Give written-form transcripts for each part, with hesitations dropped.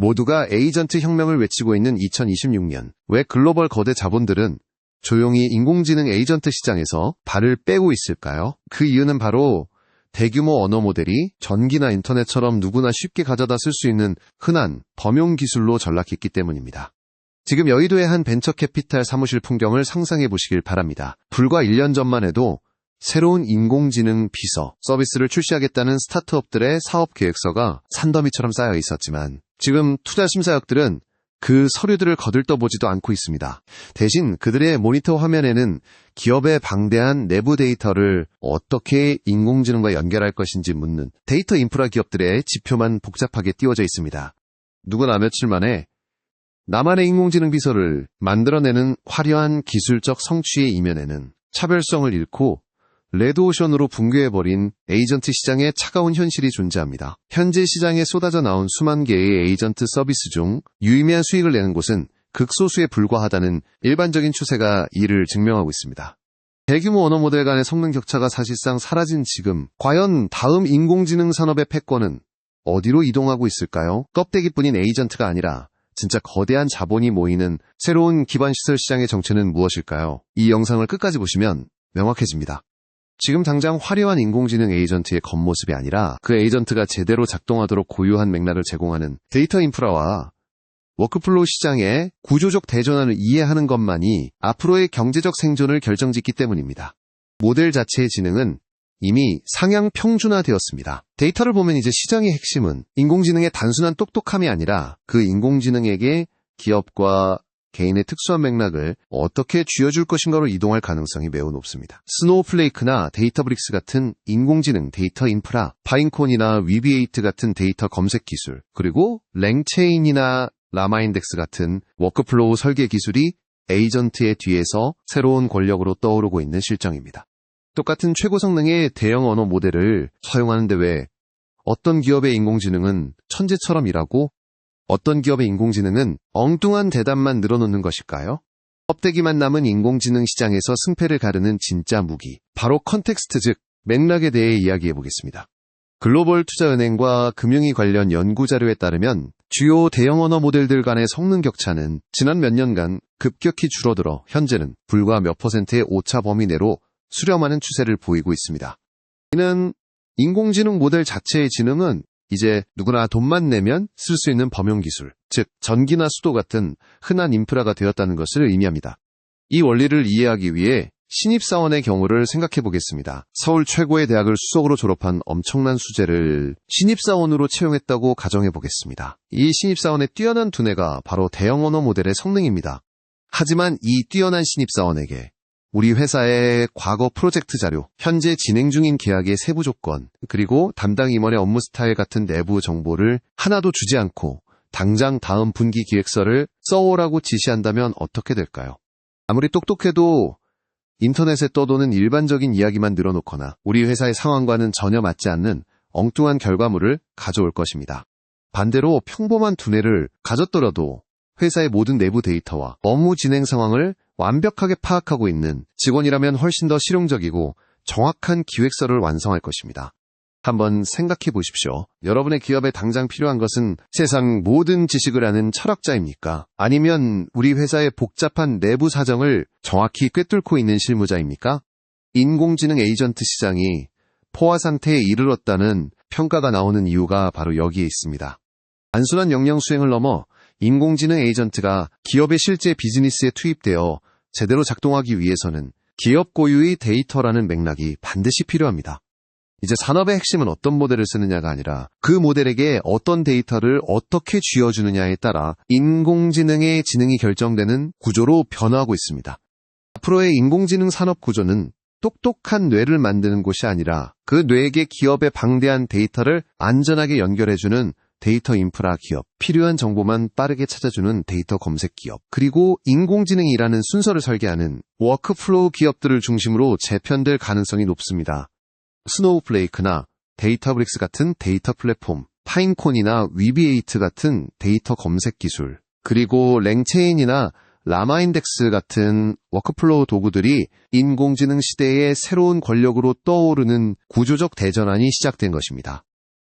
모두가 에이전트 혁명을 외치고 있는 2026년, 왜 글로벌 거대 자본들은 조용히 인공지능 에이전트 시장에서 발을 빼고 있을까요? 그 이유는 바로 대규모 언어 모델이 전기나 인터넷처럼 누구나 쉽게 가져다 쓸 수 있는 흔한 범용 기술로 전락했기 때문입니다. 지금 여의도의 한 벤처 캐피탈 사무실 풍경을 상상해 보시길 바랍니다. 불과 1년 전만 해도 새로운 인공지능 비서 서비스를 출시하겠다는 스타트업들의 사업 계획서가 산더미처럼 쌓여 있었지만 지금 투자 심사역들은 그 서류들을 거들떠보지도 않고 있습니다. 대신 그들의 모니터 화면에는 기업의 방대한 내부 데이터를 어떻게 인공지능과 연결할 것인지 묻는 데이터 인프라 기업들의 지표만 복잡하게 띄워져 있습니다. 누구나 며칠 만에 나만의 인공지능 비서를 만들어내는 화려한 기술적 성취의 이면에는 차별성을 잃고 레드오션으로 붕괴해버린 에이전트 시장의 차가운 현실이 존재합니다. 현재 시장에 쏟아져 나온 수만 개의 에이전트 서비스 중 유의미한 수익을 내는 곳은 극소수에 불과하다는 일반적인 추세가 이를 증명하고 있습니다. 대규모 언어 모델 간의 성능 격차가 사실상 사라진 지금, 과연 다음 인공지능 산업의 패권은 어디로 이동하고 있을까요? 껍데기뿐인 에이전트가 아니라 진짜 거대한 자본이 모이는 새로운 기반시설 시장의 정체는 무엇일까요? 이 영상을 끝까지 보시면 명확해집니다. 지금 당장 화려한 인공지능 에이전트의 겉모습이 아니라 그 에이전트가 제대로 작동하도록 고유한 맥락을 제공하는 데이터 인프라와 워크플로우 시장의 구조적 대전환을 이해하는 것만이 앞으로의 경제적 생존을 결정짓기 때문입니다. 모델 자체의 지능은 이미 상향 평준화되었습니다. 데이터를 보면 이제 시장의 핵심은 인공지능의 단순한 똑똑함이 아니라 그 인공지능에게 기업과 개인의 특수한 맥락을 어떻게 쥐어줄 것인가로 이동할 가능성이 매우 높습니다. 스노우플레이크나 데이터브릭스 같은 인공지능 데이터 인프라, 파인콘이나 위비에이트 같은 데이터 검색 기술, 그리고 랭체인이나 라마인덱스 같은 워크플로우 설계 기술이 에이전트의 뒤에서 새로운 권력으로 떠오르고 있는 실정입니다. 똑같은 최고 성능의 대형 언어 모델을 사용하는데 왜 어떤 기업의 인공지능은 천재처럼 일하고 어떤 기업의 인공지능은 엉뚱한 대답만 늘어놓는 것일까요? 껍데기만 남은 인공지능 시장에서 승패를 가르는 진짜 무기, 바로 컨텍스트 즉 맥락에 대해 이야기해보겠습니다. 글로벌 투자은행과 금융위 관련 연구자료에 따르면 주요 대형 언어 모델들 간의 성능 격차는 지난 몇 년간 급격히 줄어들어 현재는 불과 몇 %의 오차 범위 내로 수렴하는 추세를 보이고 있습니다. 이는 인공지능 모델 자체의 지능은 이제 누구나 돈만 내면 쓸 수 있는 범용 기술, 즉 전기나 수도 같은 흔한 인프라가 되었다는 것을 의미합니다. 이 원리를 이해하기 위해 신입사원의 경우를 생각해 보겠습니다. 서울 최고의 대학을 수석으로 졸업한 엄청난 수재를 신입사원으로 채용했다고 가정해 보겠습니다. 이 신입사원의 뛰어난 두뇌가 바로 대형 언어 모델의 성능입니다. 하지만 이 뛰어난 신입사원에게 우리 회사의 과거 프로젝트 자료, 현재 진행 중인 계약의 세부 조건, 그리고 담당 임원의 업무 스타일 같은 내부 정보를 하나도 주지 않고 당장 다음 분기 기획서를 써오라고 지시한다면 어떻게 될까요? 아무리 똑똑해도 인터넷에 떠도는 일반적인 이야기만 늘어놓거나 우리 회사의 상황과는 전혀 맞지 않는 엉뚱한 결과물을 가져올 것입니다. 반대로 평범한 두뇌를 가졌더라도 회사의 모든 내부 데이터와 업무 진행 상황을 완벽하게 파악하고 있는 직원이라면 훨씬 더 실용적이고 정확한 기획서를 완성할 것입니다. 한번 생각해 보십시오. 여러분의 기업에 당장 필요한 것은 세상 모든 지식을 아는 철학자입니까? 아니면 우리 회사의 복잡한 내부 사정을 정확히 꿰뚫고 있는 실무자입니까? 인공지능 에이전트 시장이 포화 상태에 이르렀다는 평가가 나오는 이유가 바로 여기에 있습니다. 단순한 역량 수행을 넘어 인공지능 에이전트가 기업의 실제 비즈니스에 투입되어 제대로 작동하기 위해서는 기업 고유의 데이터라는 맥락이 반드시 필요합니다. 이제 산업의 핵심은 어떤 모델을 쓰느냐가 아니라 그 모델에게 어떤 데이터를 어떻게 쥐어주느냐에 따라 인공지능의 지능이 결정되는 구조로 변화하고 있습니다. 앞으로의 인공지능 산업 구조는 똑똑한 뇌를 만드는 곳이 아니라 그 뇌에게 기업의 방대한 데이터를 안전하게 연결해주는 데이터 인프라 기업, 필요한 정보만 빠르게 찾아주는 데이터 검색 기업, 그리고 인공지능이라는 순서를 설계하는 워크플로우 기업들을 중심으로 재편될 가능성이 높습니다. 스노우플레이크나 데이터브릭스 같은 데이터 플랫폼, 파인콘이나 위비에이트 같은 데이터 검색 기술, 그리고 랭체인이나 라마인덱스 같은 워크플로우 도구들이 인공지능 시대의 새로운 권력으로 떠오르는 구조적 대전환이 시작된 것입니다.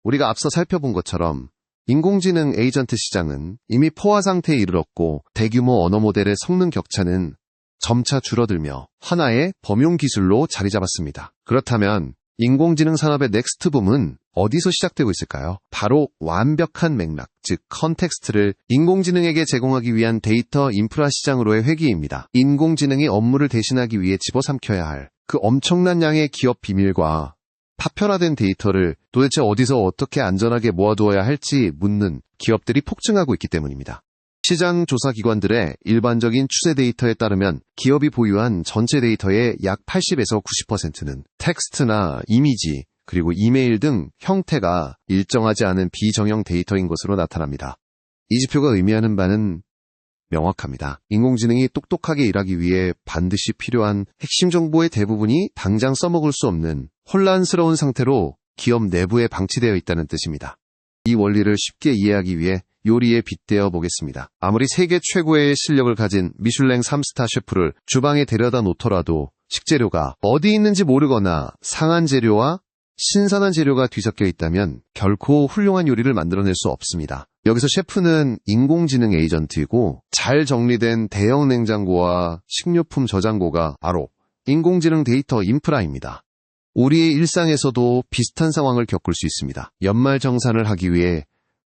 우리가 앞서 살펴본 것처럼 인공지능 에이전트 시장은 이미 포화 상태에 이르렀고 대규모 언어 모델의 성능 격차는 점차 줄어들며 하나의 범용 기술로 자리 잡았습니다. 그렇다면 인공지능 산업의 넥스트 붐은 어디서 시작되고 있을까요? 바로 완벽한 맥락, 즉 컨텍스트를 인공지능에게 제공하기 위한 데이터 인프라 시장으로의 회귀입니다. 인공지능이 업무를 대신하기 위해 집어삼켜야 할 그 엄청난 양의 기업 비밀과 파편화된 데이터를 도대체 어디서 어떻게 안전하게 모아두어야 할지 묻는 기업들이 폭증하고 있기 때문입니다. 시장 조사 기관들의 일반적인 추세 데이터에 따르면 기업이 보유한 전체 데이터의 약 80에서 90%는 텍스트나 이미지, 그리고 이메일 등 형태가 일정하지 않은 비정형 데이터인 것으로 나타납니다. 이 지표가 의미하는 바는 명확합니다. 인공지능이 똑똑하게 일하기 위해 반드시 필요한 핵심 정보의 대부분이 당장 써먹을 수 없는 혼란스러운 상태로 기업 내부에 방치되어 있다는 뜻입니다. 이 원리를 쉽게 이해하기 위해 요리에 빗대어 보겠습니다. 아무리 세계 최고의 실력을 가진 미슐랭 3스타 셰프를 주방에 데려다 놓더라도 식재료가 어디 있는지 모르거나 상한 재료와 신선한 재료가 뒤섞여 있다면 결코 훌륭한 요리를 만들어낼 수 없습니다. 여기서 셰프는 인공지능 에이전트이고 잘 정리된 대형 냉장고와 식료품 저장고가 바로 인공지능 데이터 인프라입니다. 우리의 일상에서도 비슷한 상황을 겪을 수 있습니다. 연말 정산을 하기 위해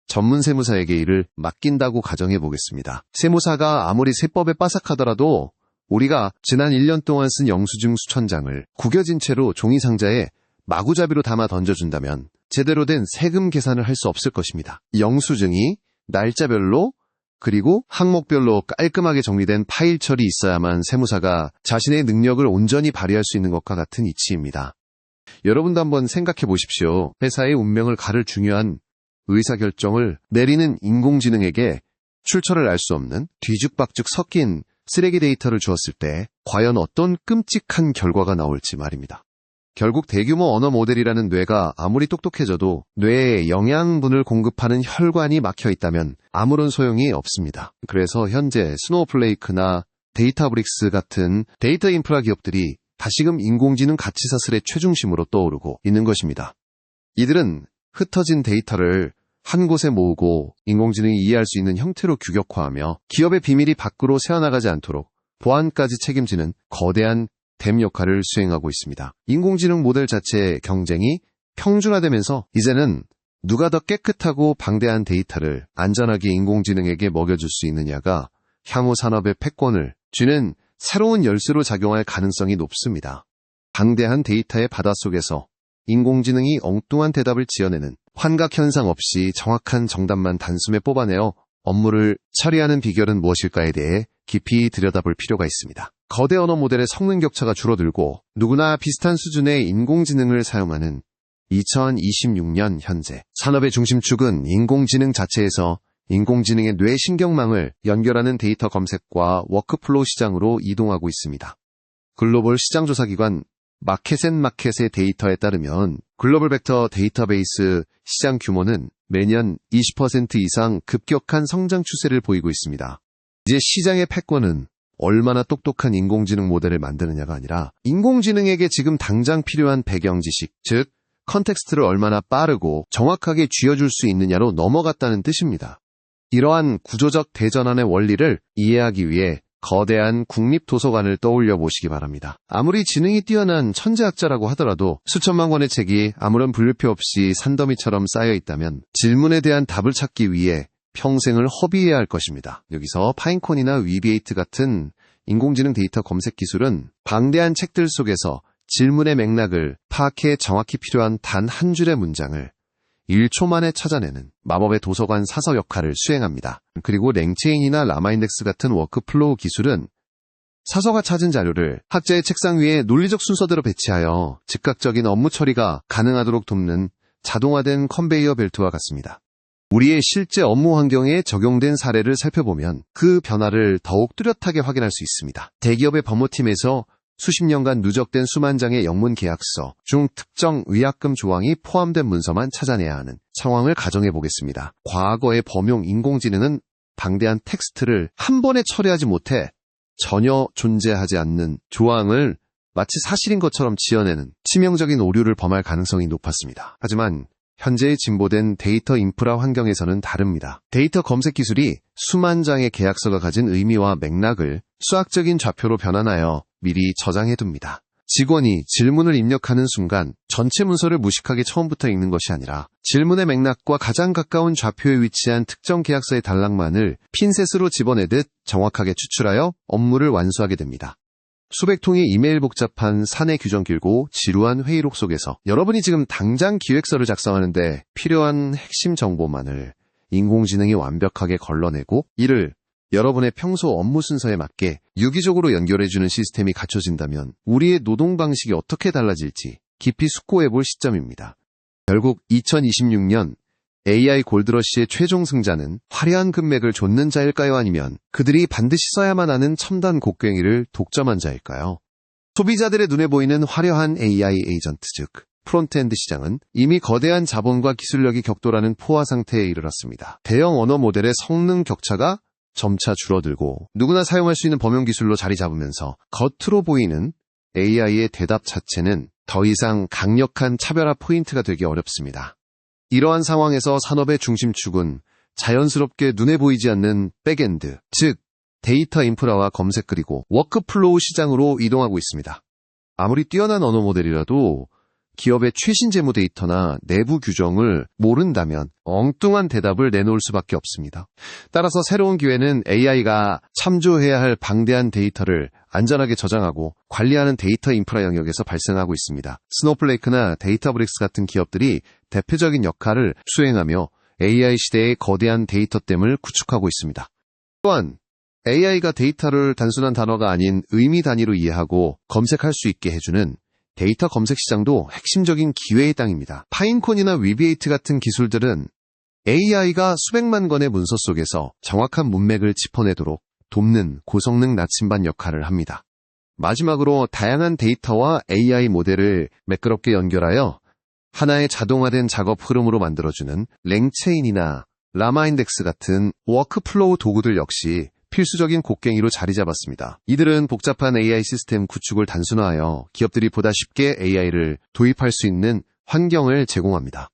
전문 세무사에게 일을 맡긴다고 가정해 보겠습니다. 세무사가 아무리 세법에 빠삭하더라도 우리가 지난 1년 동안 쓴 영수증 수천 장을 구겨진 채로 종이 상자에 마구잡이로 담아 던져준다면 제대로 된 세금 계산을 할 수 없을 것입니다. 영수증이 날짜별로 그리고 항목별로 깔끔하게 정리된 파일철이 있어야만 세무사가 자신의 능력을 온전히 발휘할 수 있는 것과 같은 이치입니다. 여러분도 한번 생각해 보십시오. 회사의 운명을 가를 중요한 의사결정을 내리는 인공지능에게 출처를 알 수 없는 뒤죽박죽 섞인 쓰레기 데이터를 주었을 때 과연 어떤 끔찍한 결과가 나올지 말입니다. 결국 대규모 언어 모델이라는 뇌가 아무리 똑똑해져도 뇌에 영양분을 공급하는 혈관이 막혀 있다면 아무런 소용이 없습니다. 그래서 현재 스노우플레이크나 데이터브릭스 같은 데이터 인프라 기업들이 다시금 인공지능 가치 사슬의 최중심으로 떠오르고 있는 것입니다. 이들은 흩어진 데이터를 한 곳에 모으고 인공지능이 이해할 수 있는 형태로 규격화하며 기업의 비밀이 밖으로 새어나가지 않도록 보안까지 책임지는 거대한 댐 역할을 수행하고 있습니다. 인공지능 모델 자체의 경쟁이 평준화되면서 이제는 누가 더 깨끗하고 방대한 데이터를 안전하게 인공지능에게 먹여줄 수 있느냐가 향후 산업의 패권을 쥐는 새로운 열쇠로 작용할 가능성이 높습니다. 방대한 데이터의 바닷속에서 인공지능이 엉뚱한 대답을 지어내는 환각 현상 없이 정확한 정답만 단숨에 뽑아내어 업무를 처리하는 비결은 무엇일까에 대해 깊이 들여다볼 필요가 있습니다. 거대 언어 모델의 성능 격차가 줄어들고 누구나 비슷한 수준의 인공지능을 사용하는 2026년 현재 산업의 중심축은 인공지능 자체에서 인공지능의 뇌신경망을 연결하는 데이터 검색과 워크플로우 시장으로 이동하고 있습니다. 글로벌 시장조사기관 마켓앤마켓의 데이터에 따르면 글로벌 벡터 데이터베이스 시장 규모는 매년 20% 이상 급격한 성장 추세를 보이고 있습니다. 이제 시장의 패권은 얼마나 똑똑한 인공지능 모델을 만드느냐가 아니라 인공지능에게 지금 당장 필요한 배경 지식, 즉 컨텍스트를 얼마나 빠르고 정확하게 쥐어줄 수 있느냐로 넘어갔다는 뜻입니다. 이러한 구조적 대전환의 원리를 이해하기 위해 거대한 국립도서관을 떠올려 보시기 바랍니다. 아무리 지능이 뛰어난 천재학자라고 하더라도 수천만 권의 책이 아무런 분류표 없이 산더미처럼 쌓여 있다면 질문에 대한 답을 찾기 위해 평생을 허비해야 할 것입니다. 여기서 파인콘이나 위비에이트 같은 인공지능 데이터 검색 기술은 방대한 책들 속에서 질문의 맥락을 파악해 정확히 필요한 단 한 줄의 문장을 1초 만에 찾아내는 마법의 도서관 사서 역할을 수행합니다. 그리고 랭체인이나 라마인덱스 같은 워크플로우 기술은 사서가 찾은 자료를 학자의 책상 위에 논리적 순서대로 배치하여 즉각적인 업무 처리가 가능하도록 돕는 자동화된 컨베이어 벨트와 같습니다. 우리의 실제 업무 환경에 적용된 사례를 살펴보면 그 변화를 더욱 뚜렷하게 확인할 수 있습니다. 대기업의 법무팀에서 수십 년간 누적된 수만 장의 영문 계약서 중 특정 위약금 조항이 포함된 문서만 찾아내야 하는 상황을 가정해 보겠습니다. 과거의 범용 인공지능은 방대한 텍스트를 한 번에 처리하지 못해 전혀 존재하지 않는 조항을 마치 사실인 것처럼 지어내는 치명적인 오류를 범할 가능성이 높았습니다. 하지만 현재의 진보된 데이터 인프라 환경에서는 다릅니다. 데이터 검색 기술이 수만 장의 계약서가 가진 의미와 맥락을 수학적인 좌표로 변환하여 미리 저장해둡니다. 직원이 질문을 입력하는 순간 전체 문서를 무식하게 처음부터 읽는 것이 아니라 질문의 맥락과 가장 가까운 좌표에 위치한 특정 계약서의 단락만을 핀셋으로 집어내듯 정확하게 추출하여 업무를 완수하게 됩니다. 수백 통의 이메일 복잡한 사내 규정 길고 지루한 회의록 속에서 여러분이 지금 당장 기획서를 작성하는데 필요한 핵심 정보만을 인공지능이 완벽하게 걸러내고 이를 여러분의 평소 업무 순서에 맞게 유기적으로 연결해주는 시스템이 갖춰진다면 우리의 노동 방식이 어떻게 달라질지 깊이 숙고해볼 시점입니다. 결국 2026년 AI 골드러시의 최종 승자는 화려한 금맥을 좇는 자일까요? 아니면 그들이 반드시 써야만 하는 첨단 곡괭이를 독점한 자일까요? 소비자들의 눈에 보이는 화려한 AI 에이전트, 즉 프론트엔드 시장은 이미 거대한 자본과 기술력이 격돌하는 포화 상태에 이르렀습니다. 대형 언어 모델의 성능 격차가 점차 줄어들고 누구나 사용할 수 있는 범용 기술로 자리 잡으면서 겉으로 보이는 AI의 대답 자체는 더 이상 강력한 차별화 포인트가 되기 어렵습니다. 이러한 상황에서 산업의 중심축은 자연스럽게 눈에 보이지 않는 백엔드, 즉 데이터 인프라와 검색 그리고 워크플로우 시장으로 이동하고 있습니다. 아무리 뛰어난 언어 모델이라도 기업의 최신 재무 데이터나 내부 규정을 모른다면 엉뚱한 대답을 내놓을 수밖에 없습니다. 따라서 새로운 기회는 AI가 참조해야 할 방대한 데이터를 안전하게 저장하고 관리하는 데이터 인프라 영역에서 발생하고 있습니다. 스노플레이크나 데이터브릭스 같은 기업들이 대표적인 역할을 수행하며 AI 시대의 거대한 데이터댐을 구축하고 있습니다. 또한 AI가 데이터를 단순한 단어가 아닌 의미 단위로 이해하고 검색할 수 있게 해주는 데이터 검색 시장도 핵심적인 기회의 땅입니다. 파인콘이나 위비에이트 같은 기술들은 AI가 수백만 건의 문서 속에서 정확한 문맥을 짚어내도록 돕는 고성능 나침반 역할을 합니다. 마지막으로 다양한 데이터와 AI 모델을 매끄럽게 연결하여 하나의 자동화된 작업 흐름으로 만들어주는 랭체인이나 라마인덱스 같은 워크플로우 도구들 역시 필수적인 곡괭이로 자리 잡았습니다. 이들은 복잡한 AI 시스템 구축을 단순화하여 기업들이 보다 쉽게 AI를 도입할 수 있는 환경을 제공합니다.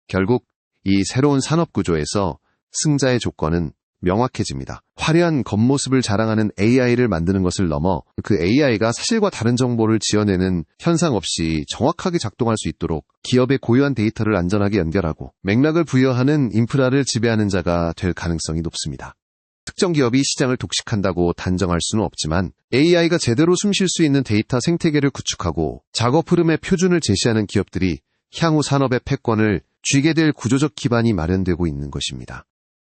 결국 이 새로운 산업 구조에서 승자의 조건은 명확해집니다. 화려한 겉모습을 자랑하는 AI를 만드는 것을 넘어 그 AI가 사실과 다른 정보를 지어내는 현상 없이 정확하게 작동할 수 있도록 기업의 고유한 데이터를 안전하게 연결하고 맥락을 부여하는 인프라를 지배하는 자가 될 가능성이 높습니다. 특정 기업이 시장을 독식한다고 단정할 수는 없지만 AI가 제대로 숨쉴 수 있는 데이터 생태계를 구축하고 작업 흐름의 표준을 제시하는 기업들이 향후 산업의 패권을 쥐게 될 구조적 기반이 마련되고 있는 것입니다.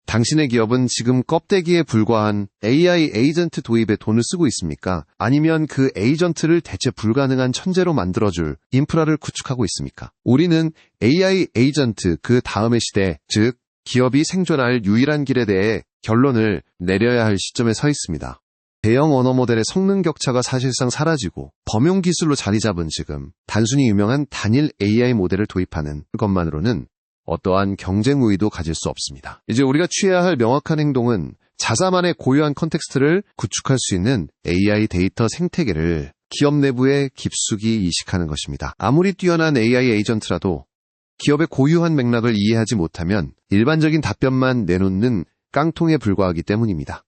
당신의 기업은 지금 껍데기에 불과한 AI 에이전트 도입에 돈을 쓰고 있습니까? 아니면 그 에이전트를 대체 불가능한 천재로 만들어줄 인프라를 구축하고 있습니까? 우리는 AI 에이전트 그 다음의 시대, 즉 기업이 생존할 유일한 길에 대해 결론을 내려야 할 시점에 서 있습니다. 대형 언어 모델의 성능 격차가 사실상 사라지고 범용 기술로 자리 잡은 지금 단순히 유명한 단일 AI 모델을 도입하는 것만으로는 어떠한 경쟁 우위도 가질 수 없습니다. 이제 우리가 취해야 할 명확한 행동은 자사만의 고유한 컨텍스트를 구축할 수 있는 AI 데이터 생태계를 기업 내부에 깊숙이 이식하는 것입니다. 아무리 뛰어난 AI 에이전트라도 기업의 고유한 맥락을 이해하지 못하면 일반적인 답변만 내놓는 깡통에 불과하기 때문입니다.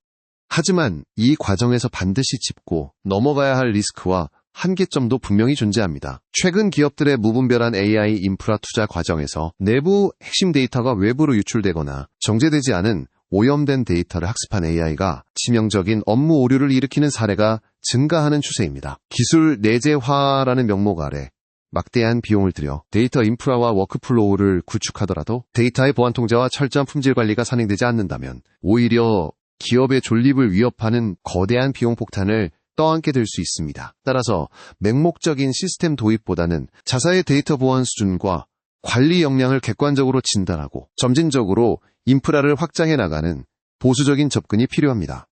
하지만 이 과정에서 반드시 짚고 넘어가야 할 리스크와 한계점도 분명히 존재합니다. 최근 기업들의 무분별한 AI 인프라 투자 과정에서 내부 핵심 데이터가 외부로 유출되거나 정제되지 않은 오염된 데이터를 학습한 AI가 치명적인 업무 오류를 일으키는 사례가 증가하는 추세입니다. 기술 내재화라는 명목 아래 막대한 비용을 들여 데이터 인프라와 워크플로우를 구축하더라도 데이터의 보안 통제와 철저한 품질 관리가 선행되지 않는다면 오히려 기업의 존립을 위협하는 거대한 비용 폭탄을 떠안게 될 수 있습니다. 따라서 맹목적인 시스템 도입보다는 자사의 데이터 보안 수준과 관리 역량을 객관적으로 진단하고 점진적으로 인프라를 확장해 나가는 보수적인 접근이 필요합니다.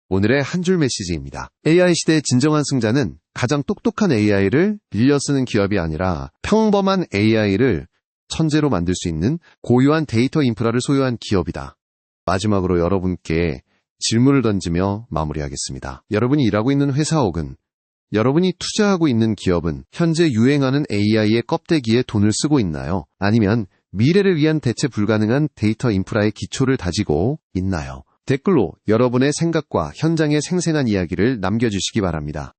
오늘의 한 줄 메시지입니다. AI 시대의 진정한 승자는 가장 똑똑한 AI를 빌려 쓰는 기업이 아니라 평범한 AI를 천재로 만들 수 있는 고유한 데이터 인프라를 소유한 기업이다. 마지막으로 여러분께 질문을 던지며 마무리하겠습니다. 여러분이 일하고 있는 회사 혹은 여러분이 투자하고 있는 기업은 현재 유행하는 AI의 껍데기에 돈을 쓰고 있나요? 아니면 미래를 위한 대체 불가능한 데이터 인프라의 기초를 다지고 있나요? 댓글로 여러분의 생각과 현장의 생생한 이야기를 남겨주시기 바랍니다.